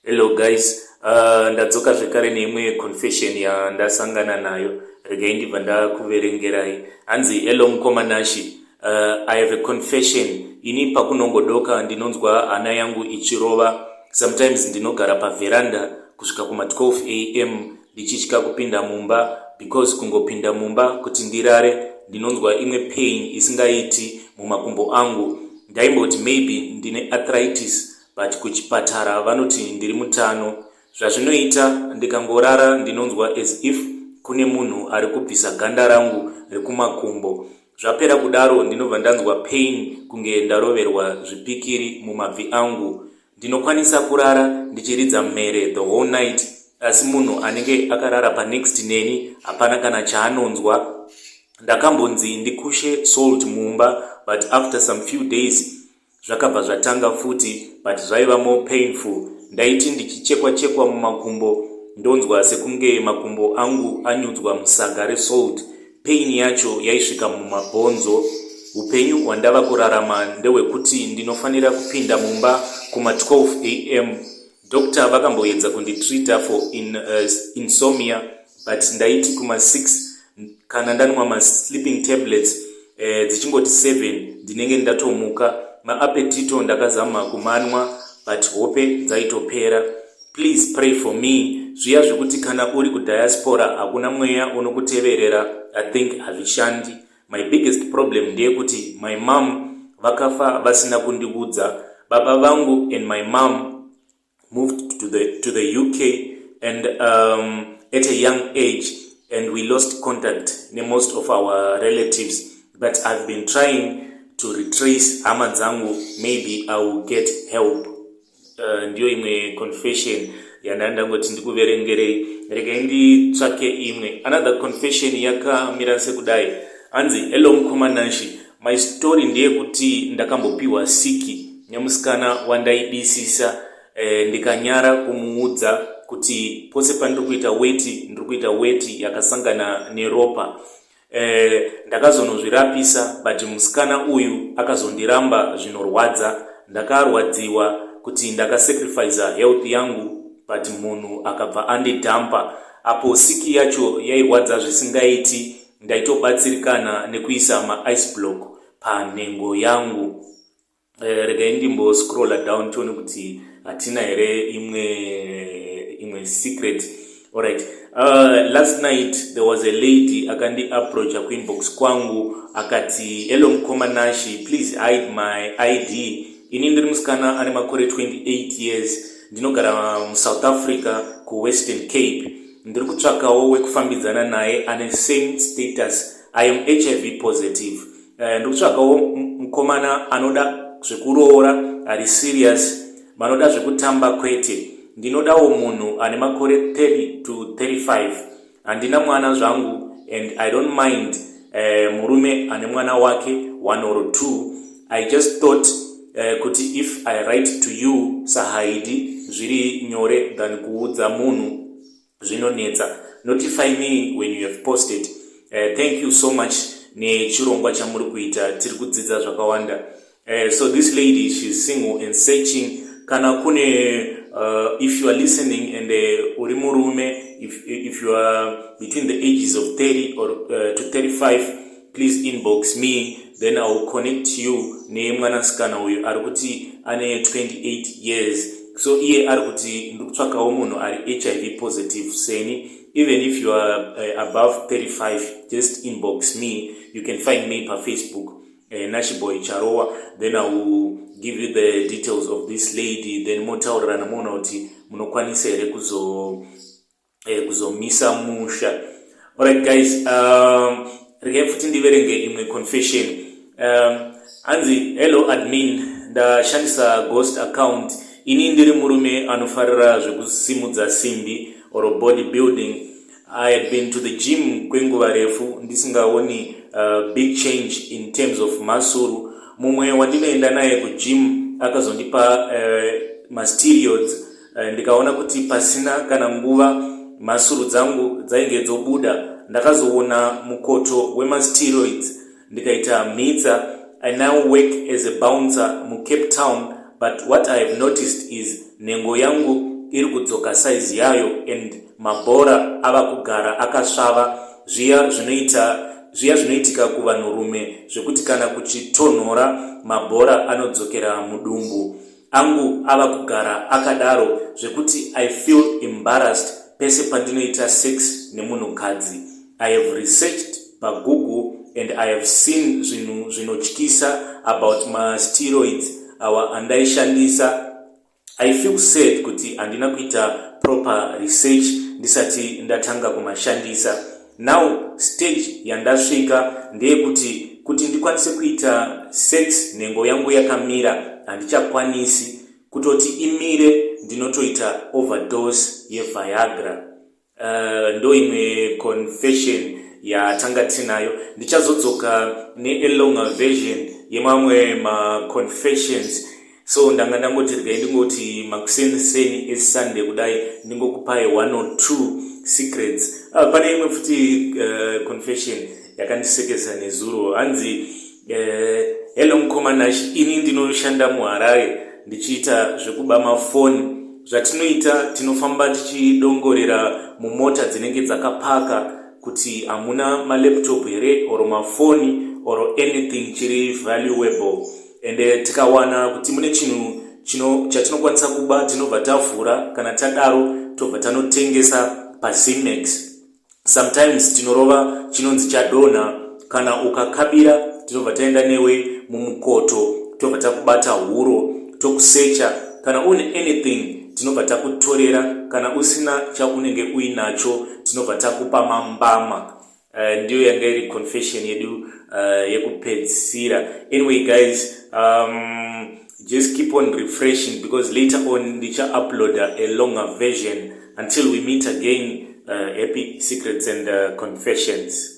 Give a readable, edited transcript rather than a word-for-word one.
Hello guys, ndadzoka zvekare neimwe confession yandasangana nayo. Regai ndibva ndakuverengerai. Hanzi hello mukoma Nashey. I have a confession. Ini pakunongodoka ndinonzwa hana yangu ichirova. Sometimes ndinogara paveranda kusvika kuma 12 am ndichitya kupinda mumba because kungopinda mumba kuti ndirare ndinonzwa imwe pain isingaiti mumakumbo angu. Ndaimboti maybe ndine arthritis, but kuchipatara vanoti ndiri mutano. Zvazvinoita ndikangorara ndinonzwa as if kune munhu ari kubvisa ganda rangu rekumakumbo. Zvapera kudaro ndinobva ndanzwa pain kunge ndaroverwa zvipikiri mumabvi angu. Ndinokwanisa kurara ndichiridza mhere the whole night, asi munhu anenge akarara panext neni hapana kana chaanonzwa. Ndakambonzi ndikushe salt mumba, but after some few days zvakabva zvatanga futi, but zvaiva more painful. Ndaiti ndichichekwa mumakumbo ndonzwa sekunge makumbo angu anyudzwa musaga resalt. Pain yacho yaisvika mumabhonzo. Upenyu hwandava kurarama ndewekuti ndinofanira kupinda mumba kuma 12 am. Doctor vakamboedza kunditreata for insomnia, but ndaiti kuma 6 kana ndanwa ma sleeping tablets dzichingoti 7 ndinenge ndatomuka. Maapetito ndakazama kumanwa, but hope dzaitopera. Please pray for me. Zviya zvekuti kana uri kudiaspora hakuna mweya unokuteverera, I think havishandi. My biggest problem ndeyekuti my mom vakafa vasina kundiudza. Baba vangu and my mom moved to the UK and at a young age, and we lost contact with most of our relatives. But I've been trying to retrace hama dzangu. Maybe I will get help. Ndiyo imwe confession yandandangoti ndikuverengerei. Regai nditsvake imwe. Another confession yakamira sekudai. Hanzi hello mukoma Nashey. My story ndeyekuti ndakambopiwa siki nemusikana wandaibisisa. Ndikanyara kumuudza kuti pose pandiri kuita weti yakasangana neropa. Ndakazonozvirapisa, but musikana uyu akazondiramba zvinorwadza. Ndakarwadziwa kuti ndakasacrifice health yangu, but munhu akabva andidhampa. Apo siki yacho yairwadza zvisingaiti. Ndaitobatsirikana nekuisa ma-ice block panhengo yangu. Regai ndimbo scrolla down tione kuti hatina here imwe secret. Alright. Last night there was a lady akandi approach kuinbox kwangu akati hello mukoma Nashey, please hide my ID. Ini ndiri musikana ane makore 28 years. Ndinogara muSouth Africa ku Western Cape. Ndiri kutsvakawo wekufambidzana naye ane same status. I am HIV positive. Ndiri kutsvakawo mukomana anoda zvekuroora, ari serious, manoda zvekutamba kwete. Ndinodawo munhu ane makore 30 to 35. Handina mwana zvangu, and I don't mind murume ane mwana wake 1 or 2. I just thought kuti if I write to you sahaidi zviri nyore than kuudza munhu zvinonetsa. Notify me when you have posted. Thank you so much nechirongwa chamuri kuita, tiri kudzidza zvakawanda. So this lady, she's single and searching. Kana kune if you are listening and uri murume, if you are between the ages of 30 or to 35, please inbox me, then I will connect you ne mwanasikana uyu ari kuti ane 28 years. So iye ari kuti ndikutsvakawo munhu ari HIV positive seni. Even if you are above 35, just inbox me. You can find me on Facebook, Nashey boy Charowa. Then I will give you the details of this lady. Then motaurana mona kuti munokwanisa here kuzomisa musha. Alright guys, regai futi ndiverenge imwe confession. Hanzi hello admin, ndashandisa ghost account. Ini ndiri murume anofarira zvekusimudza simbi or bodybuilding. I had been to the gym kwenguva refu ndisingaoni big change in terms of muscle. Mumwe wandinoenda naye kugym akazondipa steroids. Ndikaona kuti pasina kana nguva muscle dzangu dzainge dzobuda. Ndakazoona mukoto wemasteroids ndikaita mhitsa. I now work as a bouncer mu Cape Town, but what I have noticed is nengo yangu iri kudzoka size yayo and mabhora ava kugara akasvava, zviya zvinoitika kuvanhurume zvekuti kana kuchitonhora mabhora anodzokera mudumbu. Angu ava kugara akadaro zvekuti I feel embarrassed pese pandinoita sex nemunhukadzi. I have researched paGoogle and I have seen zvinotyisa about masteroids awa andaishandisa. I feel sad kuti handina kuita proper research ndisati ndatanga kumashandisa. Now stage yandasvika ndeyekuti ndikwanise kuita sex nhengo yangu yakamira handichakwanisi, kutoti imire ndinotoita overdose yeViagra. Ndo imwe confession yatanga tinayo. Ndichazodzoka ne-longer version yemamwe ma-confessions. So ndanga ndangoti regai ndingoti makuseni eSunday kudai ndingokupai 1 or 2 secrets. Pane imwe futi confession yakandisekesa nezuro. Hanzi hello mukoma Nashey, ini ndinoshanda muHarare ndichiita zvekuba mafoni. Zvatinoita tinofamba tichidongorera mumota dzinenge dzakapaka kuti hamuna malaptop here or mafoni or anything chiri valuable. And tikawana kuti mune chinhu chatinokwanisa kuba tinobva tavhura, kana tadaro tobva tanotengesa paZimex. Sometimes tinorova chinonzi chadonha, kana ukakabira tinobva taenda newe mumukoto tobva takubata huro tokusecha. Kana une anything tinobva takutorera, kana usina chaunenge uinacho tinobva takupa mambama. Ndiyo yanga iri confession yedu yekupedzisira. Anyway guys, just keep on refreshing because later on ndicha upload a longer version. Until we meet again, happy secrets and confessions.